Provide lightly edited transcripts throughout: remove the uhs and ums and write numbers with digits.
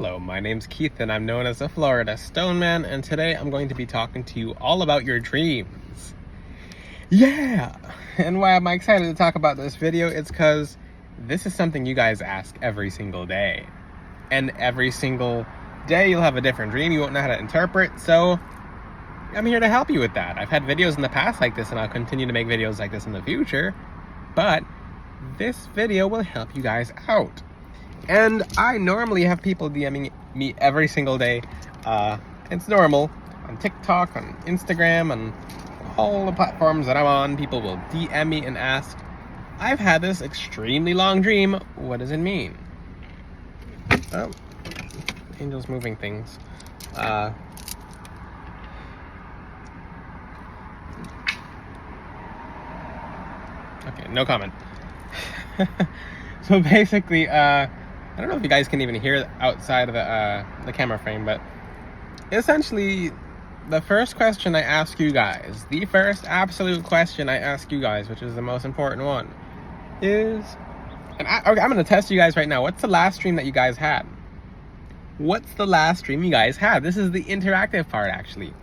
Hello, my name's Keith and I'm known as the Florida Stoneman, and today I'm going to be talking to you all about your dreams. Yeah! And why am I excited to talk about this video? It's because this is something you guys ask every single day. And every single day you'll have a different dream you won't know how to interpret, so I'm here to help you with that. I've had videos in the past like this and I'll continue to make videos like this in the future, but this video will help you guys out. And I normally have people DMing me every single day. It's normal. On TikTok, on Instagram, on all the platforms that I'm on, people will DM me and ask, I've had this extremely long dream. What does it mean? Oh, Angel's moving things. Okay, no comment. So basically, I don't know if you guys can even hear outside of the camera frame, but essentially, the first question I ask you guys, the first absolute question I ask you guys, which is the most important one, is, and I'm going to test you guys right now. What's the last dream that you guys had? What's the last dream you guys had? This is the interactive part, actually.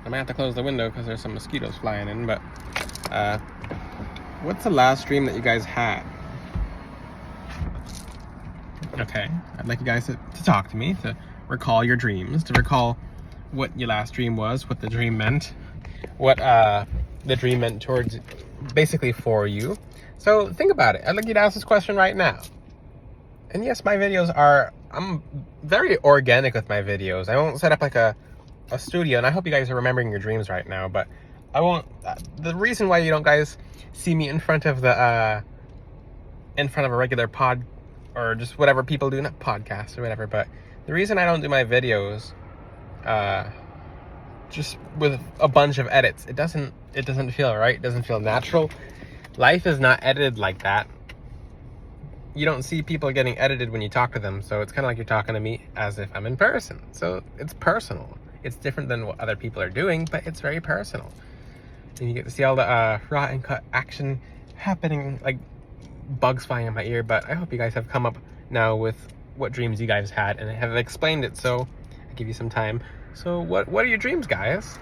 I might have to close the window because there's some mosquitoes flying in, but what's the last dream that you guys had? Okay, I'd like you guys to talk to me, to recall your dreams, to recall what your last dream was, what the dream meant, what the dream meant towards, basically for you. So think about it. I'd like you to ask this question right now. And yes, my videos I'm very organic with my videos. I won't set up like a studio, and I hope you guys are remembering your dreams right now, but I won't, the reason why you don't guys see me in front of a regular pod, or just whatever people do, not podcasts or whatever, but the reason I don't do my videos just with a bunch of edits, it doesn't feel right, it doesn't feel natural. Life is not edited like that. You don't see people getting edited when you talk to them, so it's kind of like you're talking to me as if I'm in person. So it's personal. It's different than what other people are doing, but it's very personal. And you get to see all the raw and cut action happening, like bugs flying in my ear. But I hope you guys have come up now with what dreams you guys had and have explained it, so I give you some time. So what are your dreams, guys?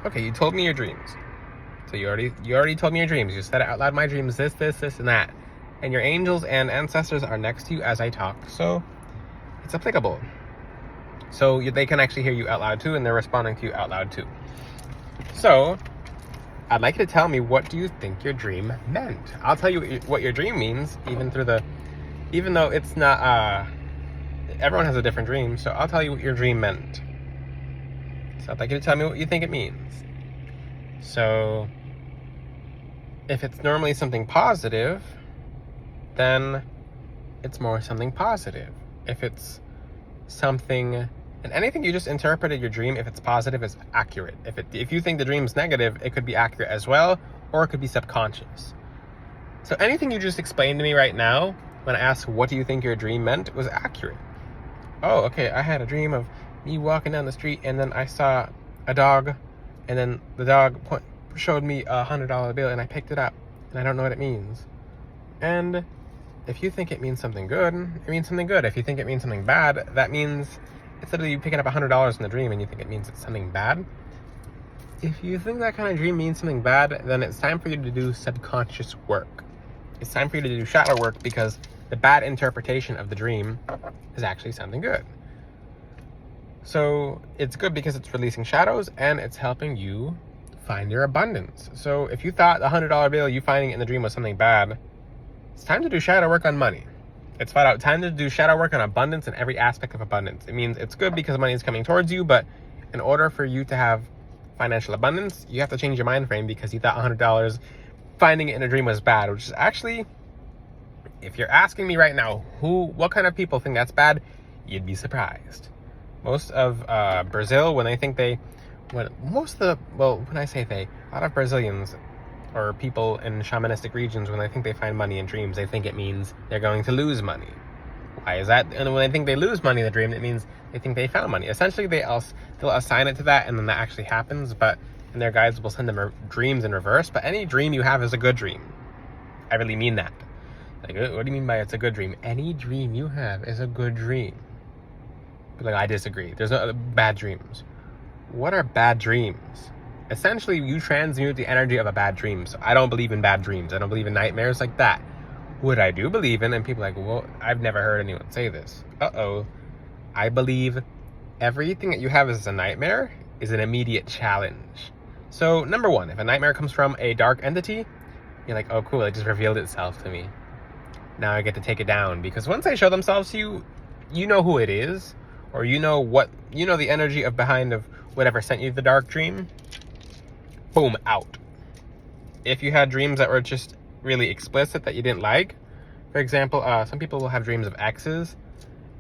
Okay, you told me your dreams. So you already told me your dreams. You said it out loud. My dreams, this, and that. And your angels and ancestors are next to you as I talk, so it's applicable. So they can actually hear you out loud too, and they're responding to you out loud too. So I'd like you to tell me, what do you think your dream meant? I'll tell you what your dream means, even though it's not, everyone has a different dream, so I'll tell you what your dream meant. So I'd like you to tell me what you think it means. So if it's normally something positive, then it's more something positive. If it's something, and anything you just interpreted your dream, if it's positive, is accurate. If you think the dream's negative, it could be accurate as well, or it could be subconscious. So anything you just explained to me right now, when I asked what do you think your dream meant, was accurate. Oh, okay, I had a dream of me walking down the street, and then I saw a dog, and then the dog showed me a $100 bill, and I picked it up, and I don't know what it means. And if you think it means something good, it means something good. If you think it means something bad, that means it's literally you picking up $100 in the dream and you think it means it's something bad. If you think that kind of dream means something bad, then it's time for you to do subconscious work. It's time for you to do shadow work, because the bad interpretation of the dream is actually something good. So it's good because it's releasing shadows and it's helping you find your abundance. So if you thought the $100 bill you finding in the dream was something bad, it's time to do shadow work on money. It's flat out time to do shadow work on abundance and every aspect of abundance. It means it's good because money is coming towards you, but in order for you to have financial abundance, you have to change your mind frame, because you thought $100 finding it in a dream was bad, which is actually, if you're asking me right now, what kind of people think that's bad, you'd be surprised. Most of Brazil, when I say they, a lot of Brazilians or people in shamanistic regions, when they think they find money in dreams, they think it means they're going to lose money. Why is that? And when they think they lose money in the dream, it means they think they found money. Essentially, they'll assign it to that, and then that actually happens, but and their guides will send them dreams in reverse. But any dream you have is a good dream. I really mean that. Like, what do you mean by it's a good dream? Any dream you have is a good dream. Like, I disagree. There's no bad dreams. What are bad dreams? Essentially, you transmute the energy of a bad dream. So I don't believe in bad dreams. I don't believe in nightmares like that. What I do believe in, and people are like, well, I've never heard anyone say this. I believe everything that you have as a nightmare is an immediate challenge. So number one, if a nightmare comes from a dark entity, you're like, oh cool, it just revealed itself to me. Now I get to take it down, because once they show themselves to you, you know who it is, or you know the energy of behind of whatever sent you the dark dream. Boom, out. If you had dreams that were just really explicit that you didn't like, for example, some people will have dreams of exes,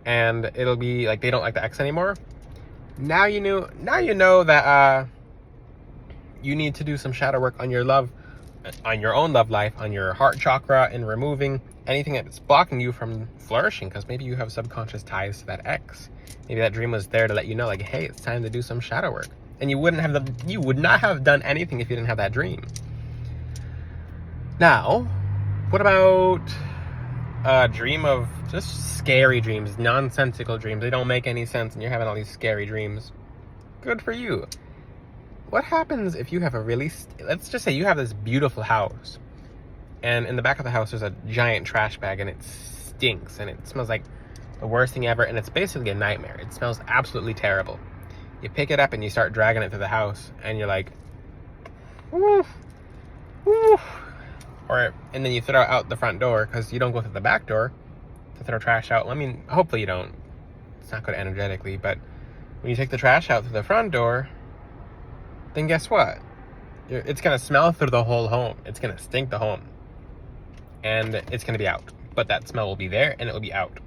and it'll be like they don't like the ex anymore. Now you know that you need to do some shadow work on your own love life, on your heart chakra, and removing anything that's blocking you from flourishing, because maybe you have subconscious ties to that ex. Maybe that dream was there to let you know, like, hey, it's time to do some shadow work. And you would not have done anything if you didn't have that dream. Now, what about a dream of just scary dreams, nonsensical dreams? They don't make any sense and you're having all these scary dreams. Good for you. What happens if you have let's just say you have this beautiful house, and in the back of the house there's a giant trash bag, and it stinks and it smells like the worst thing ever, and it's basically a nightmare. It smells absolutely terrible. You pick it up and you start dragging it to the house, and you're like, woof, woof. And then you throw it out the front door, because you don't go through the back door to throw trash out. I mean, hopefully you don't. It's not good energetically, but when you take the trash out through the front door, then guess what? It's going to smell through the whole home. It's going to stink the home. And it's going to be out. But that smell will be there, and it will be out.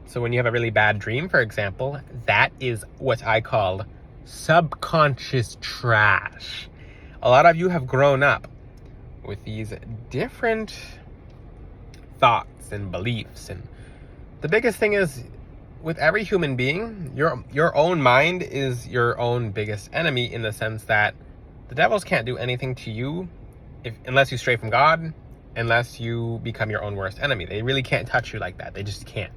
So when you have a really bad dream, for example, that is what I call subconscious trash. A lot of you have grown up with these different thoughts and beliefs. And the biggest thing is, with every human being, your own mind is your own biggest enemy, in the sense that the devils can't do anything to you unless you stray from God, unless you become your own worst enemy. They really can't touch you like that. They just can't.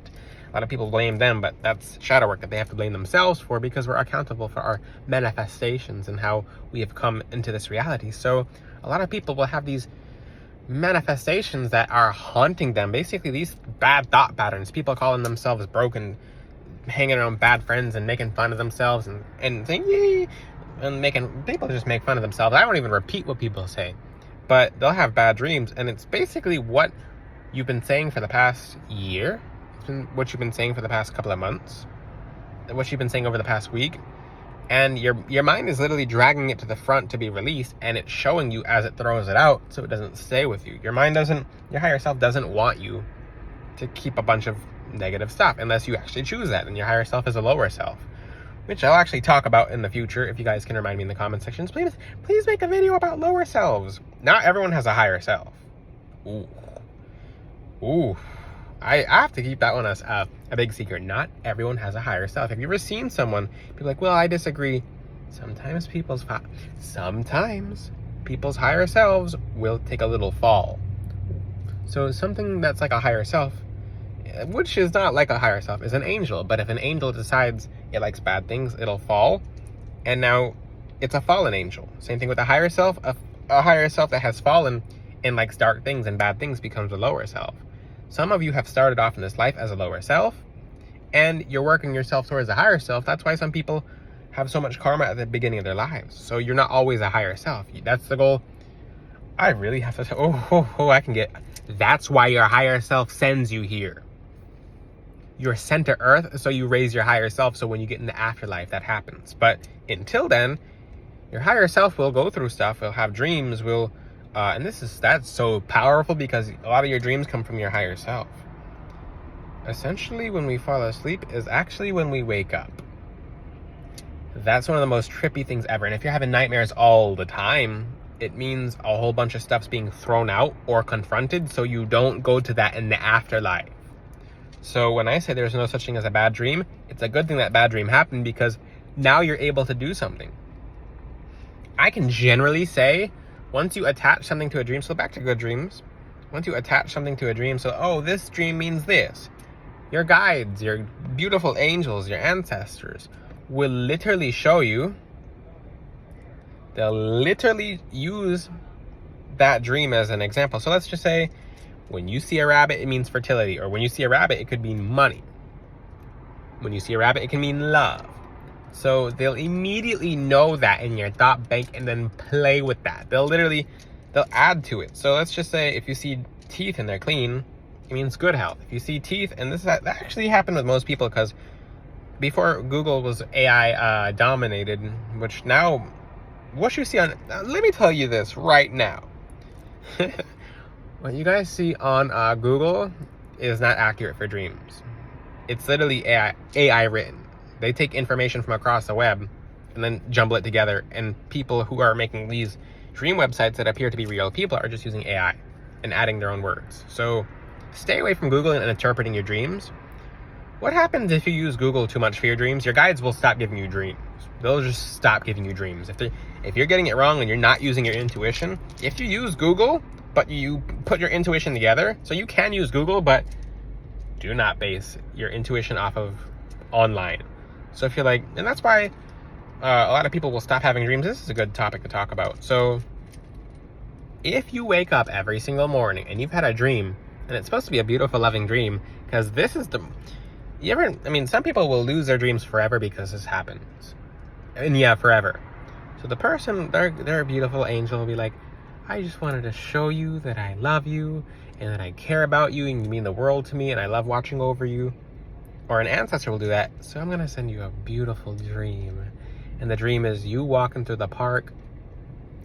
A lot of people blame them, but that's shadow work that they have to blame themselves for, because we're accountable for our manifestations and how we have come into this reality. So a lot of people will have these manifestations that are haunting them. Basically, these bad thought patterns, people calling themselves broken, hanging around bad friends and making fun of themselves and saying, yay, and making people just make fun of themselves. I don't even repeat what people say, but they'll have bad dreams, and it's basically what you've been saying for the past year, what you've been saying for the past couple of months, what you've been saying over the past week, and your mind is literally dragging it to the front to be released, and it's showing you as it throws it out, so it doesn't stay with you. Your higher self doesn't want you to keep a bunch of negative stuff unless you actually choose that, and your higher self is a lower self, which I'll actually talk about in the future. If you guys can remind me in the comment sections, please make a video about lower selves. Not everyone has a higher self. Ooh. I have to keep that one as a big secret. Not everyone has a higher self. Have you ever seen someone be like, well, I disagree? Sometimes people's higher selves will take a little fall. So something that's like a higher self, which is not like a higher self, is an angel. But if an angel decides it likes bad things, it'll fall. And now it's a fallen angel. Same thing with a higher self. A higher self that has fallen and likes dark things and bad things becomes a lower self. Some of you have started off in this life as a lower self, and you're working yourself towards a higher self. That's why some people have so much karma at the beginning of their lives. So you're not always a higher self. That's the goal. I really have to that's why your higher self sends you here. You're sent to earth, so you raise your higher self, so when you get in the afterlife, that happens. But until then, your higher self will go through stuff, will have dreams, and that's so powerful, because a lot of your dreams come from your higher self. Essentially, when we fall asleep is actually when we wake up. That's one of the most trippy things ever. And if you're having nightmares all the time, it means a whole bunch of stuff's being thrown out or confronted, so you don't go to that in the afterlife. So when I say there's no such thing as a bad dream, it's a good thing that bad dream happened, because now you're able to do something. I can generally say, once you attach something to a dream, so back to good dreams, once you attach something to a dream, so, this dream means this, Your guides, your beautiful angels, your ancestors will literally show you. They'll literally use that dream as an example. So let's just say when you see a rabbit, it means fertility. Or when you see a rabbit, it could mean money. When you see a rabbit, it can mean love. So they'll immediately know that in your thought bank and then play with that. They'll add to it. So let's just say if you see teeth and they're clean, it means good health. If you see teeth, and that actually happened with most people, because before Google was AI dominated, which now, what you see on, let me tell you this right now. What you guys see on Google is not accurate for dreams. It's literally AI written. They take information from across the web and then jumble it together, and people who are making these dream websites that appear to be real people are just using AI and adding their own words. So stay away from Google and interpreting your dreams. What happens if you use Google too much for your dreams? Your guides will stop giving you dreams. They'll just stop giving you dreams. If you're getting it wrong and you're not using your intuition, if you use Google, but you put your intuition together, so you can use Google, but do not base your intuition off of online. So if you're like, and that's why a lot of people will stop having dreams. This is a good topic to talk about. So if you wake up every single morning and you've had a dream, and it's supposed to be a beautiful, loving dream, because this is some people will lose their dreams forever because this happens. And yeah, forever. So the person, their beautiful angel will be like, I just wanted to show you that I love you and that I care about you and you mean the world to me and I love watching over you. Or an ancestor will do that. So I'm going to send you a beautiful dream. And the dream is you walking through the park,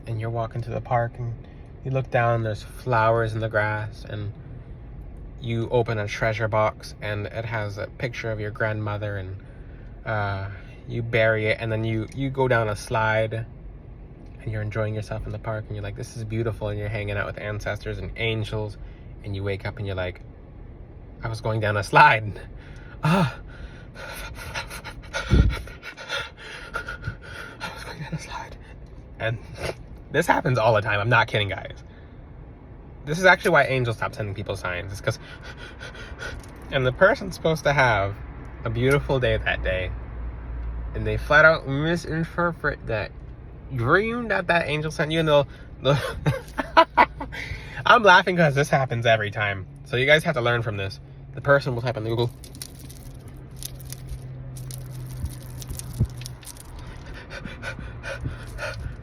and you're walking to the park and you look down, there's flowers in the grass, and you open a treasure box and it has a picture of your grandmother, and you bury it, and then you go down a slide and you're enjoying yourself in the park and you're like, this is beautiful, and you're hanging out with ancestors and angels, and you wake up and you're like, I was going down a slide. I was going down a slide. And this happens all the time. I'm not kidding, guys. This is actually why angels stop sending people signs. It's because, and the person's supposed to have a beautiful day that day, and they flat out misinterpret that dream that angel sent you, and they'll I'm laughing because this happens every time. So you guys have to learn from this. The person will type on Google,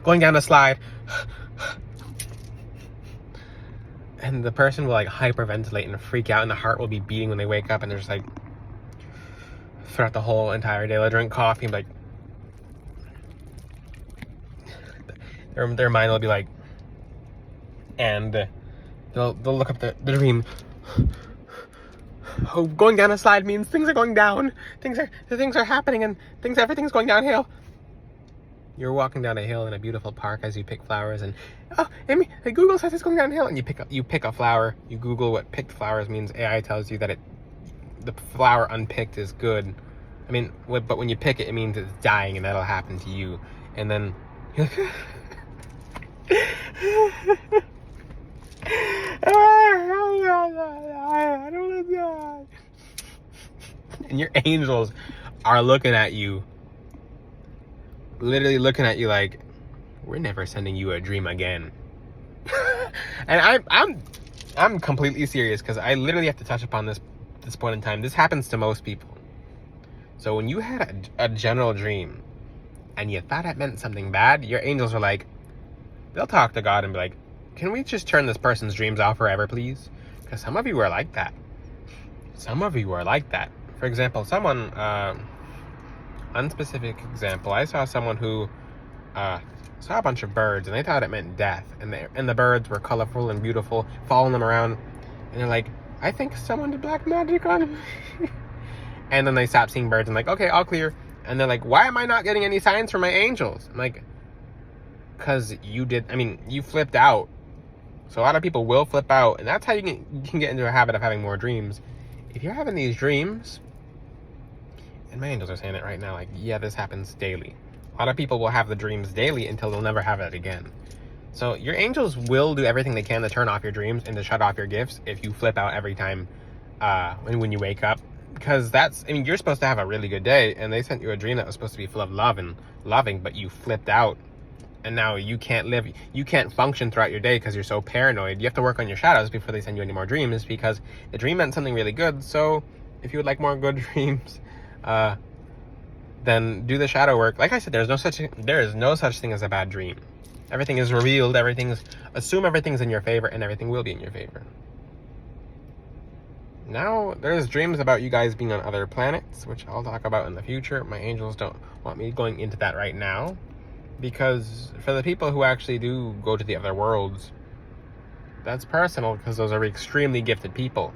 going down a slide, and the person will like hyperventilate and freak out, and the heart will be beating when they wake up, and they're just like, throughout the whole entire day they'll drink coffee and like, their mind will be like, and they'll look up the dream. Oh, going down a slide means things are going down, things are happening, and everything's going downhill. You're walking down a hill in a beautiful park as you pick flowers, and Amy, Google says it's going downhill, and you pick a flower. You Google what picked flowers means. AI tells you that the flower unpicked is good. I mean, but when you pick it, it means it's dying, and that'll happen to you. And then I don't want to die. And your angels are looking at you. Literally looking at you like, we're never sending you a dream again. And I'm completely serious, because I literally have to touch upon this point in time. This happens to most people. So when you had a general dream and you thought it meant something bad, your angels are like, they'll talk to God and be like, can we just turn this person's dreams off forever, please? Because some of you are like that. Some of you are like that. For example, someone, unspecific example, I saw someone who saw a bunch of birds, and they thought it meant death, and the birds were colorful and beautiful, following them around, and they're like, I think someone did black magic on me. And then they stopped seeing birds and like, okay, all clear. And they're like, why am I not getting any signs from my angels? I'm like, because you flipped out. So a lot of people will flip out, and that's how you can get into a habit of having more dreams. If you're having these dreams, and my angels are saying it right now, like, yeah, this happens daily. A lot of people will have the dreams daily until they'll never have it again. So your angels will do everything they can to turn off your dreams and to shut off your gifts if you flip out every time when you wake up. Because that's, I mean, you're supposed to have a really good day, and they sent you a dream that was supposed to be full of love and loving, but you flipped out, and now you can't function throughout your day because you're so paranoid. You have to work on your shadows before they send you any more dreams, because the dream meant something really good. So if you would like more good dreams, then do the shadow work. Like I said, there is no such thing as a bad dream. Everything is revealed. Assume everything's in your favor, and everything will be in your favor. Now, there's dreams about you guys being on other planets, which I'll talk about in the future. My angels don't want me going into that right now, because for the people who actually do go to the other worlds, that's personal, because those are extremely gifted people.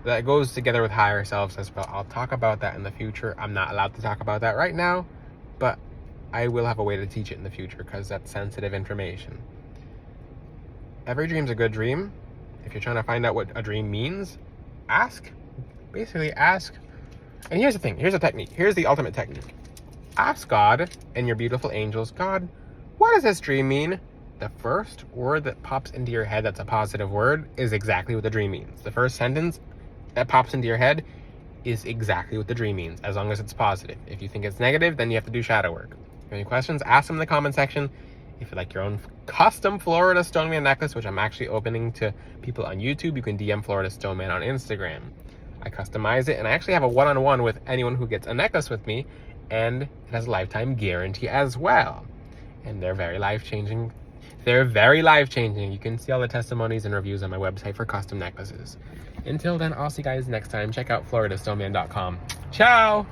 That goes together with higher selves as well. I'll talk about that in the future. I'm not allowed to talk about that right now, but I will have a way to teach it in the future, because that's sensitive information. Every dream's a good dream. If you're trying to find out what a dream means, ask. Basically ask. And here's the thing. Here's a technique. Here's the ultimate technique. Ask God and your beautiful angels, God, what does this dream mean? The first word that pops into your head that's a positive word is exactly what the dream means. The first sentence that pops into your head is exactly what the dream means, as long as it's positive. If you think it's negative, then you have to do shadow work. If you have any questions, ask them in the comment section. If you like your own custom Florida Stoneman necklace, which I'm actually opening to people on YouTube, you can DM Florida Stoneman on Instagram. I customize it, and I actually have a one-on-one with anyone who gets a necklace with me, and it has a lifetime guarantee as well. And they're very life-changing. You can see all the testimonies and reviews on my website for custom necklaces. Until then, I'll see you guys next time. Check out FloridaStoneman.com. Ciao!